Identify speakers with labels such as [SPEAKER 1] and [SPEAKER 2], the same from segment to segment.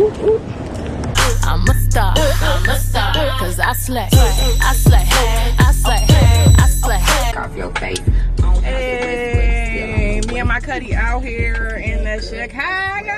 [SPEAKER 1] I'm a star, cause I slay, I slay, I slay, I slay.
[SPEAKER 2] Off your face.
[SPEAKER 3] Hey, me and my cutie out here in the Chicago.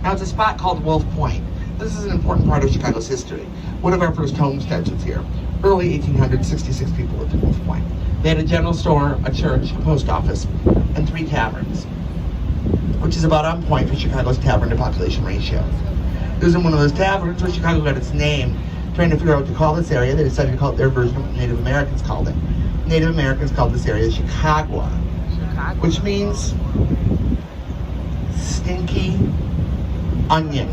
[SPEAKER 4] Now it's a spot called Wolf Point. This is an important part of Chicago's history. One of our first homesteads was here. Early 1800s, 66 people lived in Wolf Point. They had a general store, a church, a post office, and 3 taverns, which is about on point for Chicago's tavern to population ratio. It was in one of those taverns where Chicago got its name. Trying to figure out what to call this area, they decided to call it their version of what Native Americans called it. Native Americans called this area Chicago, which means stinky onion,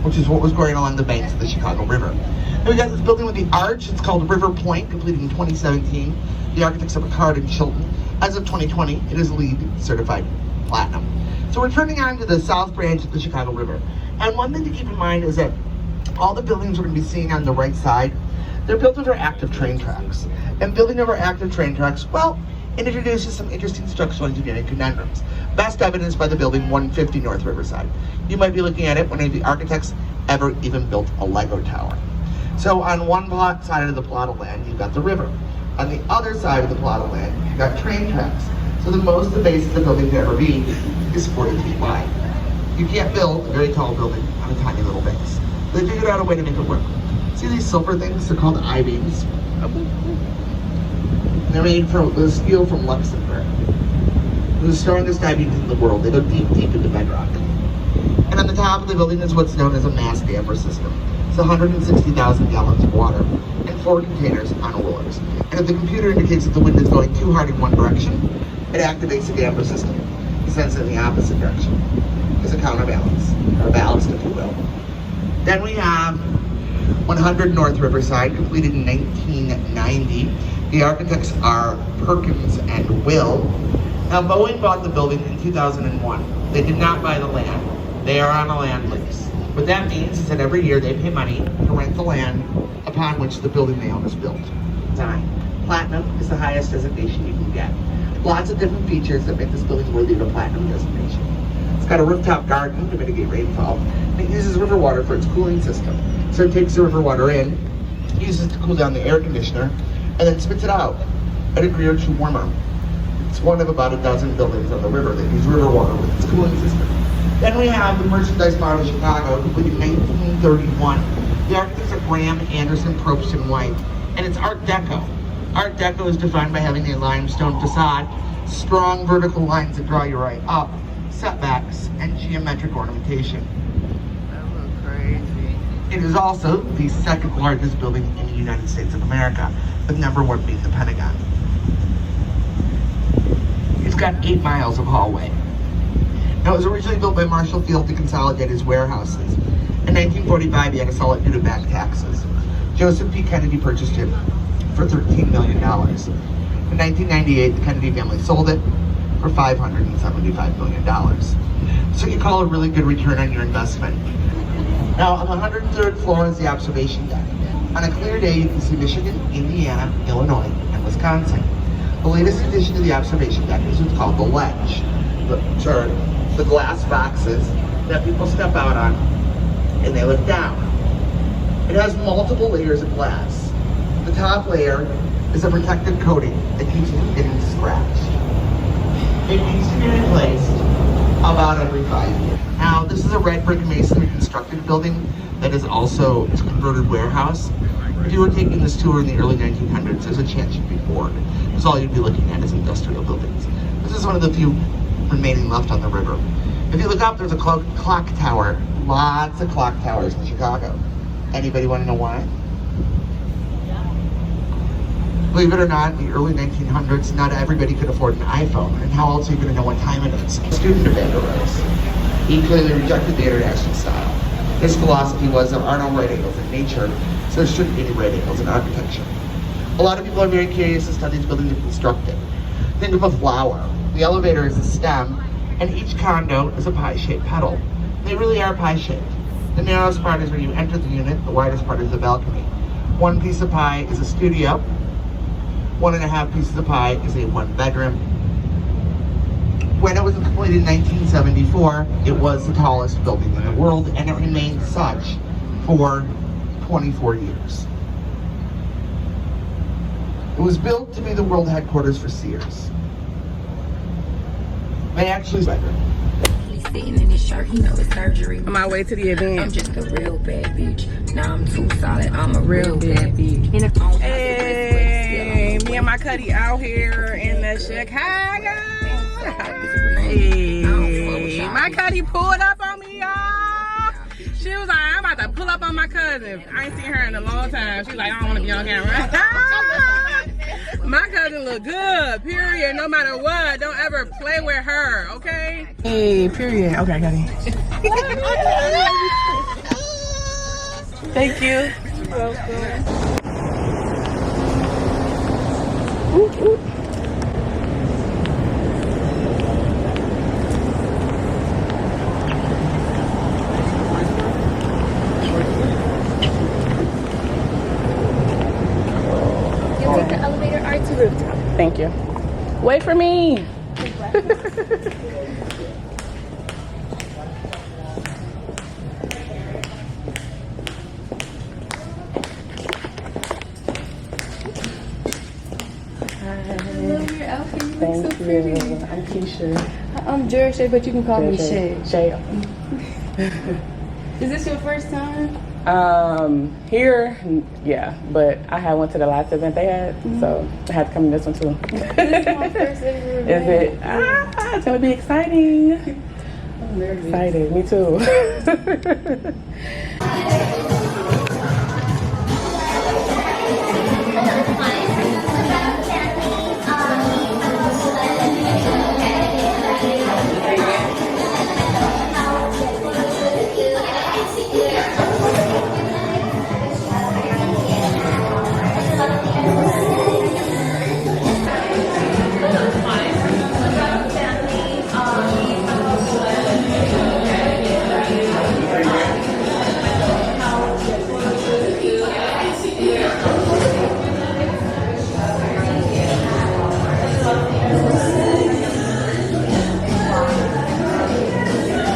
[SPEAKER 4] which is what was growing along the banks of the Chicago River. And we got this building with the arch. It's called River Point, completed in 2017. The architects are Picard and Chilton. As of 2020, it is LEED certified platinum. So we're turning on to the south branch of the Chicago River. And one thing to keep in mind is that all the buildings we're going to be seeing on the right side, they're built over active train tracks. And building over active train tracks, well, it introduces some interesting structural engineering conundrums. Best evidenced by the building 150 North Riverside. You might be looking at it when any of the architects ever even built a Lego tower. So on one side of the plot of land, you've got the river. On the other side of the plot of land, you've got train tracks. So the most the base of the building could ever be is 40 feet wide. You can't build a very tall building on a tiny little base. They figured out a way to make it work. See these silver things? They're called I-beams. They're made from the steel from Luxembourg. They're the strongest I-beams in the world. They go deep, deep into bedrock. And on the top of the building is what's known as a mass damper system. It's 160,000 gallons of water and 4 containers on rollers. And if the computer indicates that the wind is going too hard in one direction, it activates the damper system. It sends it in the opposite direction. As a counterbalance, or ballast if you will. Then we have 100 North Riverside, completed in 1990. The architects are Perkins and Will. Now Boeing bought the building in 2001. They did not buy the land. They are on a land lease. What that means is that every year they pay money to rent the land upon which the building they own is built. Design. Platinum is the highest designation you can get. Lots of different features that make this building worthy of a platinum designation. It's got a rooftop garden to mitigate rainfall. And it uses river water for its cooling system. So it takes the river water in, uses it to cool down the air conditioner, and then spits it out at a degree or 2 warmer. It's one of about a dozen buildings on the river that use river water with its cooling system. Then we have the Merchandise Model of Chicago, completed in 1931. The architects are Graham, Anderson, Probst, and White, and it's Art Deco. Art Deco is defined by having a limestone facade, strong vertical lines that draw your eye up, setbacks, and geometric ornamentation.
[SPEAKER 3] That looks crazy.
[SPEAKER 4] It is also the second largest building in the United States of America, with number 1 being the Pentagon. It's got 8 miles of hallway. Now, it was originally built by Marshall Field to consolidate his warehouses. In 1945, he had to sell it due to back taxes. Joseph P. Kennedy purchased it for $13 million. In 1998, the Kennedy family sold it for $575 million. So you call a really good return on your investment. Now, on the 103rd floor is the observation deck. On a clear day, you can see Michigan, Indiana, Illinois, and Wisconsin. The latest addition to the observation deck is what's called the ledge, which are the glass boxes that people step out on and they look down. It has multiple layers of glass. The top layer is a protective coating that keeps it from getting scratched. It needs to be replaced about every 5 years. Now, this is a red brick masonry constructed building that is also a converted warehouse. If you were taking this tour in the early 1900s, there's a chance you'd be bored, because all you'd be looking at is industrial buildings. This is one of the few remaining left on the river. If you look up, there's a clock tower. Lots of clock towers in Chicago. Anybody want to know why? Believe it or not, in the early 1900s, not everybody could afford an iPhone, and how else are you going to know what time it is? A student debate arose. He clearly rejected the international style. His philosophy was there are no right angles in nature, so there shouldn't be any right angles in architecture. A lot of people are very curious as to how these buildings are constructed. Think of a flower. The elevator is a stem, and each condo is a pie-shaped petal. They really are pie-shaped. The narrowest part is where you enter the unit, the widest part is the balcony. One piece of pie is a studio, 1.5 pieces of pie is a 1-bedroom. When it was completed in 1974, it was the tallest building in the world, and it remained such for 24 years. It was built to be the world headquarters for Sears. They actually bedroom.
[SPEAKER 2] Sitting in his shirt, he know it's surgery.
[SPEAKER 3] On my way to the event.
[SPEAKER 2] I'm just a real bad bitch. Now I'm too solid. I'm a real bad bitch.
[SPEAKER 3] Hey, me and my cutie out here in the Chicago. Hey, my cutie pulled up on me, y'all. She was like, I'm about to pull up on my cousin. I ain't seen her in a long time. She's like, I don't want to be on camera. My cousin look good, period. No matter what, don't ever play with her, okay? Hey, period. Okay, Cuddy. Thank you. You're welcome. Ooh, ooh.
[SPEAKER 5] Take the elevator R to rooftop.
[SPEAKER 3] Thank you. Wait for me.
[SPEAKER 5] Your outfit, you look
[SPEAKER 3] Thank
[SPEAKER 5] so
[SPEAKER 3] you.
[SPEAKER 5] pretty.
[SPEAKER 3] I'm Keisha.
[SPEAKER 5] I'm Jersey, but you can call me Shay.
[SPEAKER 3] Shay.
[SPEAKER 5] Is this your first time?
[SPEAKER 3] Here, yeah, but I had went to the last event they had, so I had to come to this one too.
[SPEAKER 5] This is my first ever event.
[SPEAKER 3] Is it? It's gonna be exciting.
[SPEAKER 5] I'm nervous.
[SPEAKER 3] Excited, me too.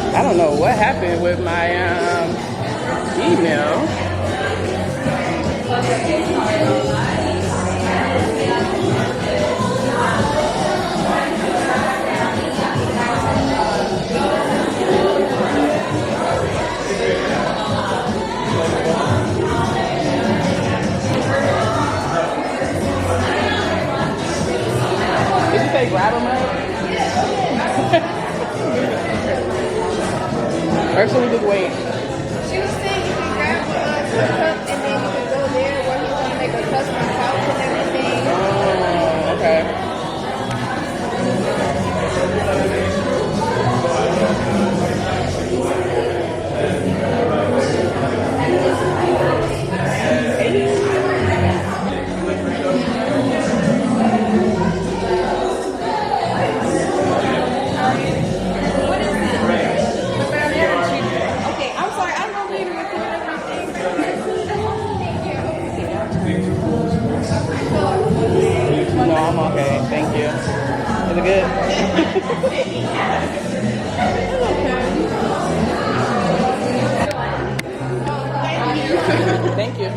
[SPEAKER 3] I don't know what happened with my email. Did you say grab them up? Or should we just wait?
[SPEAKER 5] She was saying you can grab the cup and then you can go there where he's gonna make a custom couch and everything.
[SPEAKER 3] Oh, okay.
[SPEAKER 5] What is it? Okay, I'm sorry, I'm gonna need to record everything.
[SPEAKER 3] No, I'm okay. Thank you. Is it good? Thank you.